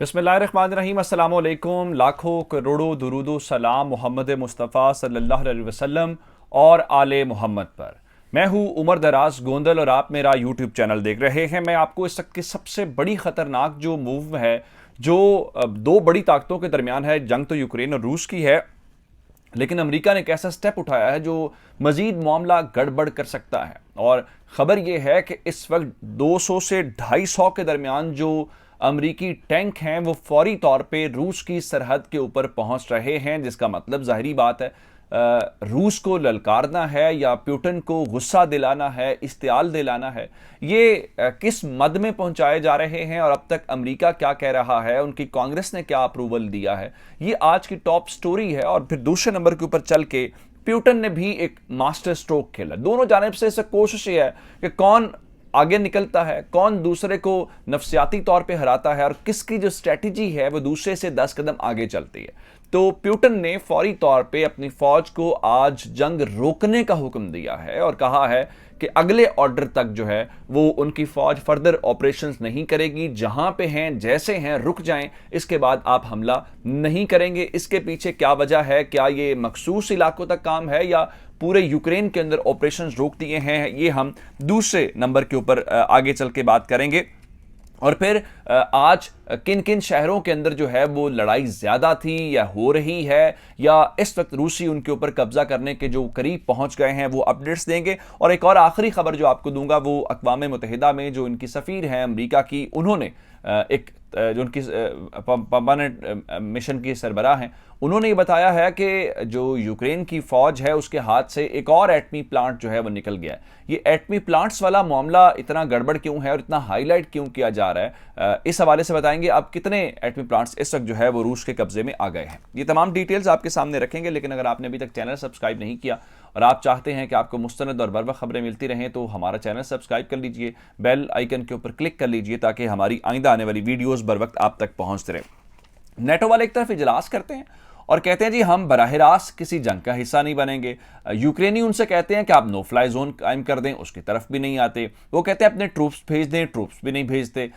बिस्मिल्लाहिर्रहमानिर्रहीम अस्सलाम वालेकुम। लाखों करोड़ों दुरूदो सलाम मोहम्मद मुस्तफ़ा सल्लल्लाहु अलैहि वसल्लम और आले मोहम्मद पर। मैं हूँ उमर दराज गोंदल और आप मेरा यूट्यूब चैनल देख रहे हैं। मैं आपको इस वक्त की सबसे बड़ी ख़तरनाक जो मूव है, जो दो बड़ी ताकतों के दरमियान है, जंग तो यूक्रेन और रूस की है, लेकिन अमेरिका ने एक ऐसा स्टेप उठाया है जो मजीद मामला गड़बड़ कर सकता है। और ख़बर यह है कि इस वक्त 200 से 250 के दरमियान जो अमरीकी टैंक हैं वो फौरी तौर पे रूस की सरहद के ऊपर पहुंच रहे हैं, जिसका मतलब जाहिरी बात है रूस को ललकारना है या पुतिन को गुस्सा दिलाना है, इश्तियाल दिलाना है। ये किस मद में पहुंचाए जा रहे हैं और अब तक अमेरिका क्या कह रहा है, उनकी कांग्रेस ने क्या अप्रूवल दिया है, ये आज की टॉप स्टोरी है। और फिर दूसरे नंबर के ऊपर चल के पुतिन ने भी एक मास्टर स्ट्रोक खेला। दोनों जानिब से इसे कोशिश ये है कि कौन आगे निकलता है, कौन दूसरे को नफसियाती तौर पे हराता है और किसकी जो स्ट्रेटजी है वो दूसरे से 10 कदम आगे चलती है। तो पुतिन ने फौरी तौर पे अपनी फौज को आज जंग रोकने का हुक्म दिया है और कहा है कि अगले ऑर्डर तक जो है वो उनकी फौज फर्दर ऑपरेशंस नहीं करेगी, जहां पे हैं जैसे हैं रुक जाएं, इसके बाद आप हमला नहीं करेंगे। इसके पीछे क्या वजह है, क्या ये मखसूस इलाकों तक काम है या पूरे यूक्रेन के अंदर ऑपरेशंस रोक दिए हैं, ये हम दूसरे नंबर के ऊपर आगे चल के बात करेंगे। और फिर आज किन किन शहरों के अंदर जो है वो लड़ाई ज्यादा थी या हो रही है, या इस वक्त रूसी उनके ऊपर कब्जा करने के जो करीब पहुंच गए हैं, वो अपडेट्स देंगे। और एक और आखिरी खबर जो आपको दूंगा वो अक़वाम मुत्तहिदा में जो इनकी सफ़ीर हैं अमेरिका की, उन्होंने एक जो उनकी परमानेंट मिशन की सरबराह हैं, उन्होंने ये बताया है कि जो यूक्रेन की फौज है उसके हाथ से एक और एटमी प्लांट जो है वो निकल गया है। ये एटमी प्लांट्स वाला मामला इतना गड़बड़ क्यों है और इतना हाईलाइट क्यों किया जा रहा है, इस हवाले से बताएंगे। अब कितने एटमी प्लांट्स इस वक्त जो है वो रूस के कब्जे में आ गए हैं, ये तमाम डिटेल्स आपके सामने रखेंगे। लेकिन अगर आपने अभी तक चैनल सब्सक्राइब नहीं किया और आप चाहते हैं कि आपको मुस्तनद और बर वक्त खबरें मिलती रहें, तो हमारा चैनल सब्सक्राइब कर लीजिए, बेल आइकन के ऊपर क्लिक कर लीजिए ताकि हमारी आइंदा आने वाली वीडियोस बर वक्त आप तक पहुंचते रहे। नेटो वाले एक तरफ इजलास करते हैं और कहते हैं जी हम बराह रास्त किसी जंग का हिस्सा नहीं बनेंगे। यूक्रेनी उनसे कहते हैं कि आप नो फ्लाई जोन कायम कर दें, उसकी तरफ भी नहीं आते। वो कहते हैं अपने ट्रूप्स भेज दें, ट्रूप्स भी नहीं भेजते।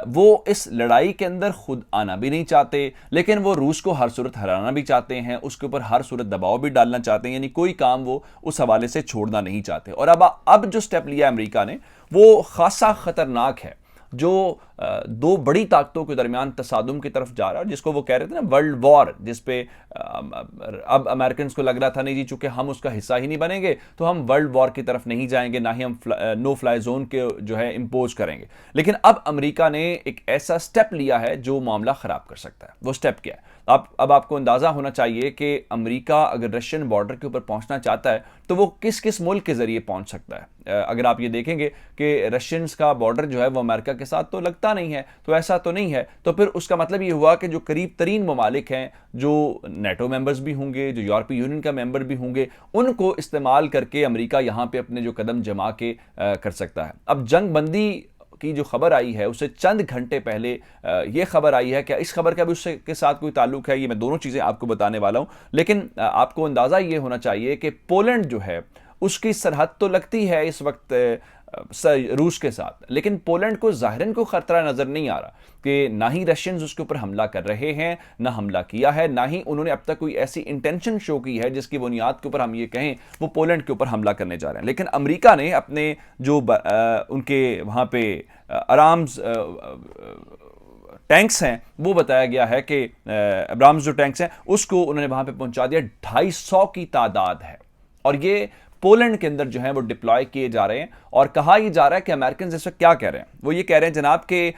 वो इस लड़ाई के अंदर खुद आना भी नहीं चाहते, लेकिन वो रूस को हर सूरत हराना भी चाहते हैं, उसके ऊपर हर सूरत दबाव भी डालना चाहते हैं, यानी कोई काम वो उस हवाले से छोड़ना नहीं चाहते। और अब जो स्टेप लिया अमेरिका ने वो खासा खतरनाक है, जो दो बड़ी ताकतों के दरमियान तसादुम की तरफ जा रहा है, जिसको वो कह रहे थे ना वर्ल्ड वॉर, जिसपे अब अमेरिकन को लग रहा था नहीं जी, चूंकि हम उसका हिस्सा ही नहीं बनेंगे तो हम वर्ल्ड वॉर की तरफ नहीं जाएंगे, ना ही हम नो फ्लाई जोन के जो है इंपोज करेंगे। लेकिन अब अमेरिका ने एक ऐसा स्टेप लिया है जो मामला खराब कर सकता है। वो स्टेप क्या है? अब आपको अंदाजा होना चाहिए कि अमेरिका अगर रशियन बॉर्डर के ऊपर पहुंचना चाहता है तो वो किस किस मुल्क के जरिए पहुंच सकता है। अगर आप ये देखेंगे कि रशियंस का बॉर्डर जो है वो अमेरिका के साथ तो लगता नहीं है, तो ऐसा तो नहीं है, तो फिर उसका मतलब ये हुआ कि जो करीब तरीन ममालिक हैं, जो नेटो मेंबर्स भी होंगे, जो यूरोपीय यूनियन का मेंबर भी होंगे, उनको इस्तेमाल करके अमेरिका यहां पे अपने जो कदम जमा के कर सकता है। अब जंग बंदी की जो खबर आई है उससे चंद घंटे पहले यह खबर आई है, क्या इस खबर का भी उससे के साथ कोई ताल्लुक है, ये मैं दोनों चीजें आपको बताने वाला हूं। लेकिन आपको अंदाजा ये होना चाहिए कि पोलैंड जो है उसकी सरहद तो लगती है इस वक्त रूस के साथ, लेकिन पोलैंड को जाहिरन को खतरा नजर नहीं आ रहा कि ना ही रशियंस उसके ऊपर हमला कर रहे हैं, ना हमला किया है, ना ही उन्होंने अब तक कोई ऐसी इंटेंशन शो की है जिसकी बुनियाद के ऊपर हम ये कहें वो पोलैंड के ऊपर हमला करने जा रहे हैं। लेकिन अमेरिका ने अपने जो उनके वहां पे आराम्स टैंक्स हैं, वो बताया गया है कि अब्राम्स जो टैंक्स हैं उसको उन्होंने वहां पे पहुंचा दिया। 250 की तादाद है और ये पोलैंड के अंदर जो है वो डिप्लॉय किए जा रहे हैं। और कहा यह जा रहा है कि अमेरिकन इस वक्त क्या कह रहे हैं, वो ये कह रहे हैं जनाब कि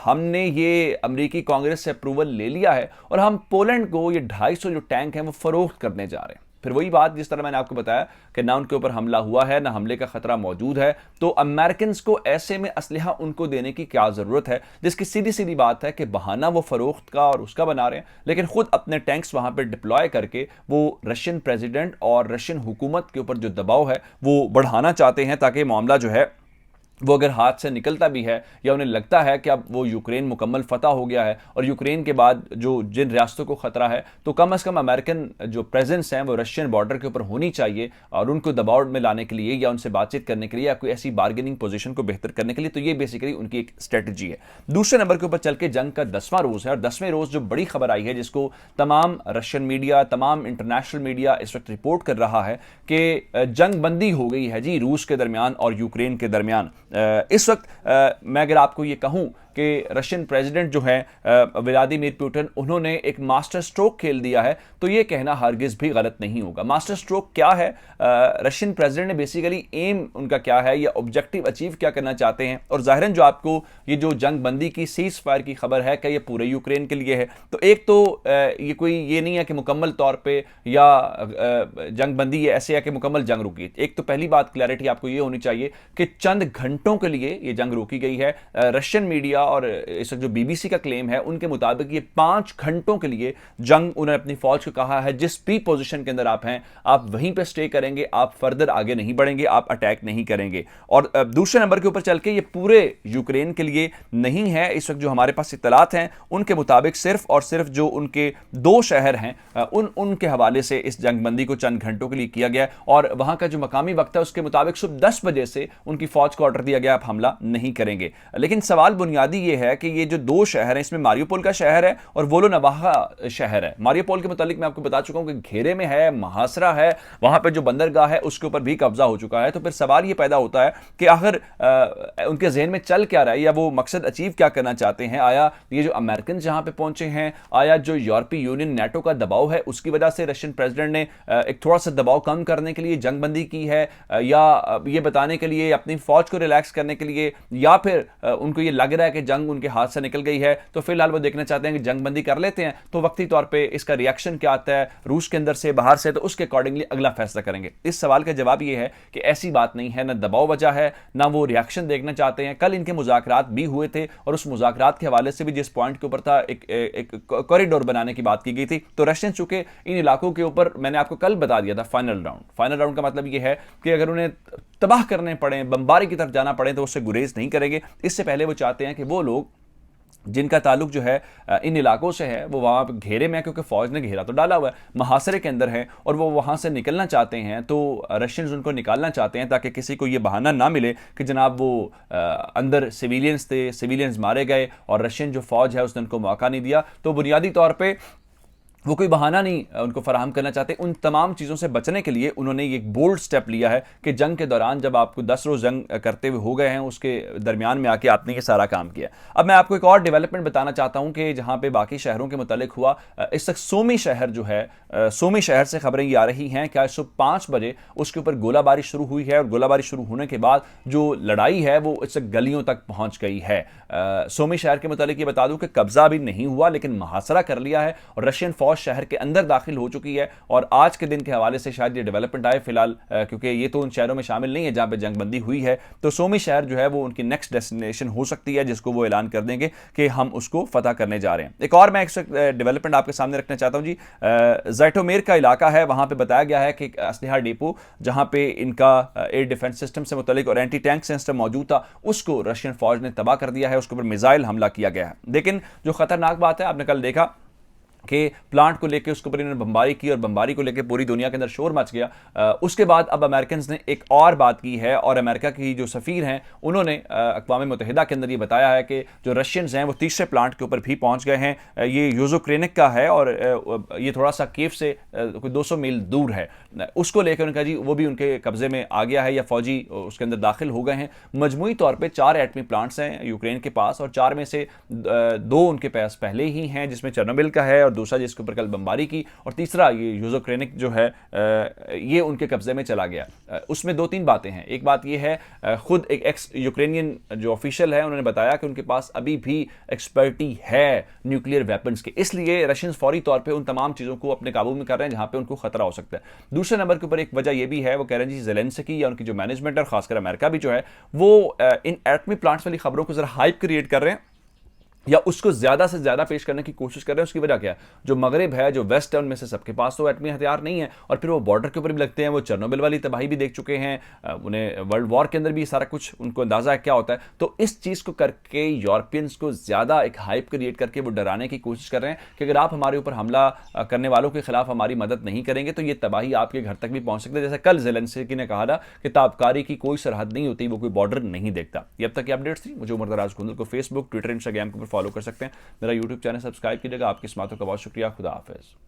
हमने ये अमेरिकी कांग्रेस से अप्रूवल ले लिया है और हम पोलैंड को ये 250 जो टैंक हैं वो फरोख्त करने जा रहे हैं। फिर वही बात जिस तरह मैंने आपको बताया कि ना उनके ऊपर हमला हुआ है, ना हमले का खतरा मौजूद है, तो अमेरिकन को ऐसे में असलहा उनको देने की क्या जरूरत है, जिसकी सीधी सीधी बात है कि बहाना वो फरोख्त का और उसका बना रहे हैं, लेकिन खुद अपने टैंक्स वहां पर डिप्लॉय करके वो रशियन प्रेसिडेंट और रशियन हुकूमत के ऊपर जो दबाव है वो बढ़ाना चाहते हैं ताकि मामला जो है वो अगर हाथ से निकलता भी है या उन्हें लगता है कि अब वो यूक्रेन मुकम्मल फतह हो गया है और यूक्रेन के बाद जो जिन रियासतों को खतरा है, तो कम से कम अमेरिकन जो प्रेजेंस है वो रशियन बॉर्डर के ऊपर होनी चाहिए और उनको दबाव में लाने के लिए या उनसे बातचीत करने के लिए या कोई ऐसी बार्गेनिंग पोजीशन को बेहतर करने के लिए। तो ये बेसिकली उनकी एक स्ट्रेटजी है। दूसरे नंबर के ऊपर चल के जंग का 10वां रोज है और 10वें रोज जो बड़ी खबर आई है जिसको तमाम रशियन मीडिया, तमाम इंटरनेशनल मीडिया इस वक्त रिपोर्ट कर रहा है कि जंग बंदी हो गई है जी रूस के दरमियान और यूक्रेन के दरमियान। इस वक्त मैं अगर आपको ये कहूं कि रशियन प्रेसिडेंट जो है व्लादिमीर पुतिन, उन्होंने एक मास्टर स्ट्रोक खेल दिया है, तो ये कहना हरगिज भी गलत नहीं होगा। मास्टर स्ट्रोक क्या है? रशियन प्रेसिडेंट ने बेसिकली एम उनका क्या है या ऑब्जेक्टिव अचीव क्या करना चाहते हैं। और जाहिरन जो आपको ये जो जंग बंदी की सीज फायर की खबर है कि ये पूरे यूक्रेन के लिए है, तो एक तो ये कोई ये नहीं है कि मुकम्मल तौर पे या जंग बंदी ये ऐसे है कि मुकम्मल जंग रुकी। एक तो पहली बात क्लैरिटी आपको ये होनी चाहिए कि चंद घंटों के लिए ये जंग रोकी गई है। रशियन मीडिया और इस जो बीबीसी का क्लेम है उनके मुताबिक ये 5 घंटों के लिए जंग, उन्होंने अपनी फौज को कहा है जिस भी पोजीशन के अंदर आप हैं आप वहीं पे स्टे करेंगे, आप फर्दर आगे नहीं बढ़ेंगे, आप अटैक नहीं करेंगे। और दूसरे नंबर के ऊपर चल के ये पूरे यूक्रेन के लिए नहीं है। इस वक्त जो हमारे पास इत्तलात हैं उनके मुताबिक सिर्फ और सिर्फ जो उनके 2 शहर हैं उनके हवाले से इस जंगबंदी को चंद घंटों के लिए किया गया और वहां का जो मकामी वक्त है उसके मुताबिक सुबह 10 बजे से उनकी फौज को ऑर्डर दिया गया आप हमला नहीं करेंगे। लेकिन सवाल बुनियादी ये है कि ये जो 2 शहर हैं इसमें मारियोपोल का शहर है और वोलोनवाहा शहर है। मारियोपोल के मुतालिक मैं आपको बता चुका हूं कि घेरे में है, महासरा है, वहां पर जो बंदरगाह है उसके ऊपर भी कब्जा हो चुका है। तो फिर सवाल ये पैदा होता है कि आखिर उनके जहन में चल क्या रहा है या वो मकसद अचीव क्या करना चाहते हैं। आया ये जो अमेरिकन जहां पे पहुंचे हैं, आया जो यूरोपीय यूनियन नेटो का दबाव है उसकी वजह से रशियन प्रेसिडेंट ने एक थोड़ा सा दबाव कम करने के लिए जंगबंदी की है, या ये बताने के लिए अपनी फौज को रिलैक्स करने के लिए, या फिर उनको ये लग रहा है कि जंग उनके हाथ से निकल गई है तो फिलहाल वो देखना चाहते हैं कि जंगबंदी कर लेते हैं तो वक्ती तौर पे इसका रिएक्शन क्या आता है रूस के अंदर से बाहर से, तो उसके अकॉर्डिंगली अगला फैसला करेंगे। इस सवाल का जवाब ये है कि ऐसी बात नहीं है, ना दबाव वजह है ना वो रिएक्शन देखना चाहते हैं। कल इनके मुज़ाकरात भी हुए थे और उस मुज़ाकरात के हवाले से भी जिस पॉइंट के ऊपर था एक कॉरिडोर बनाने की बात की गई थी। तो रशियन चूंकि इन इलाकों के ऊपर मैंने आपको कल बता दिया था फाइनल राउंड का मतलब ये है कि अगर उन्हें तबाह करने पड़े, बमबारी की तरफ जाना पड़े तो उससे गुरेज नहीं करेंगे। इससे पहले वो चाहते हैं कि वो लोग जिनका ताल्लुक जो है इन इलाकों से है वो वहाँ पर घेरे में, क्योंकि फौज ने घेरा तो डाला हुआ है, महासरे के अंदर है और वो वहाँ से निकलना चाहते हैं, तो रशियंस उनको निकालना चाहते हैं ताकि किसी को ये बहाना ना मिले कि जनाब वो अंदर सिविलियंस थे, सिविलियंस मारे गए और रशियन जो फौज है उसने उनको मौका नहीं दिया। तो बुनियादी तौर पर वो कोई बहाना नहीं उनको फराहम करना चाहते। उन तमाम चीज़ों से बचने के लिए उन्होंने एक बोल्ड स्टेप लिया है कि जंग के दौरान जब आपको 10 रोज़ जंग करते हुए हो गए हैं उसके दरमियान में आके आपने ये सारा काम किया। अब मैं आपको एक और डेवलपमेंट बताना चाहता हूं कि जहां पे बाकी शहरों के मुतालिक हुआ, इस तक सोमी शहर जो है, सोमी शहर से खबरें ये आ रही हैं कि आज सुबह 5 बजे उसके ऊपर गोलाबारी शुरू हुई है और गोलाबारी शुरू होने के बाद जो लड़ाई है वो इस तक गलियों तक पहुंच गई है। सोमी शहर के मुतालिक ये बता दूं कि कब्जा अभी नहीं हुआ लेकिन मुहासरा कर लिया है और रशियन फौज शहर के अंदर दाखिल हो चुकी है और आज के दिन के हवाले से शायद ये डेवलपमेंट आए फिलहाल, क्योंकि ये तो उन शहरों में शामिल नहीं है जहां पे जंगबंदी हुई है। तो सोमी शहर जो है वो उनकी नेक्स्ट डेस्टिनेशन हो सकती है जिसको वो ऐलान कर देंगे कि हम उसको फतह करने जा रहे हैं। एक और मैं डेवलपमेंट आपके सामने रखना चाहता हूं जी, ज़ैटोमेर का इलाका है, वहां पर बताया गया है कि असलहा डिपो जहां पे इनका एयर डिफेंस सिस्टम से मुतलिक और एंटी टैंक सिस्टम मौजूद था उसको रशियन फौज ने तबाह कर दिया है, उसके ऊपर मिसाइल हमला किया गया है। लेकिन जो खतरनाक बात है, आपने कल देखा कि प्लांट को लेकर उसके ऊपर इन्होंने बमबारी की और बमबारी को लेकर पूरी दुनिया के अंदर शोर मच गया। उसके बाद अब अमेरिकन ने एक और बात की है और अमेरिका की जो सफ़ीर हैं उन्होंने अक़वाम मुत्तहिदा के अंदर ये बताया है कि जो रशियंस हैं वो तीसरे प्लांट के ऊपर भी पहुंच गए हैं। ये यूज़ोक्रेनिक का है और ये थोड़ा सा कीव से कोई 200 मील दूर है। उसको लेकर उनका जी वो भी उनके कब्जे में आ गया है या फौजी उसके अंदर दाखिल हो गए हैं। मजमूई तौर पर 4 एटमी प्लांट्स हैं यूक्रेन के पास और 4 में से 2 उनके पास पहले ही हैं, जिसमें चेर्नोबिल का है और दूसरा जिसके ऊपर कल बमबारी की, और तीसरा ये यूज़ोक्रेनिक जो है ये उनके कब्जे में चला गया। उसमें 2-3 बातें हैं। एक बात ये है, खुद एक एक्स यूक्रेनियन जो ऑफिशियल है उन्होंने बताया कि उनके पास अभी भी एक्सपर्टी है न्यूक्लियर वेपन्स के, इसलिए रशियंस फौरी तौर पे उन तमाम चीज़ों को अपने काबू में कर रहे हैं जहां पे उनको खतरा हो सकता है। दूसरे नंबर के ऊपर एक वजह यह भी है, वो कह रहे हैं जी ज़ेलेंस्की या उनकी जो मैनेजमेंट है और खासकर अमेरिका भी जो है वो इन एटमी प्लांट्स वाली खबरों को जरा हाइप क्रिएट कर रहे हैं या उसको ज़्यादा से ज़्यादा पेश करने की कोशिश कर रहे हैं। उसकी वजह क्या है? जो मगरब है, जो वेस्ट है, उनमें से सबके पास तो एटमी हथियार नहीं है, और फिर वो बॉर्डर के ऊपर भी लगते हैं। वो चेरनोबिल वाली तबाही भी देख चुके हैं, उन्हें वर्ल्ड वॉर के अंदर भी सारा कुछ उनको अंदाजा है क्या होता है। तो इस चीज़ को करके यूरोपियंस को ज़्यादा एक हाइप क्रिएट करके वो डराने की कोशिश कर रहे हैं कि अगर आप हमारे ऊपर हमला करने वालों के खिलाफ हमारी मदद नहीं करेंगे तो ये तबाही आपके घर तक भी पहुंच सकती है। जैसे कल ज़ेलेंस्की ने कहा था कि ताबकारी की कोई सरहद नहीं होती, वो कोई बॉर्डर नहीं देखता। ये अब तक की अपडेट्स थी। मुझे उमर दराज गोंदल को फेसबुक, ट्विटर, इंस्टाग्राम के ऊपर फॉलो कर सकते हैं। मेरा यूट्यूब चैनल सब्सक्राइब कीजिएगा। आपकी इस बातों का बहुत शुक्रिया। खुदा हाफिज़।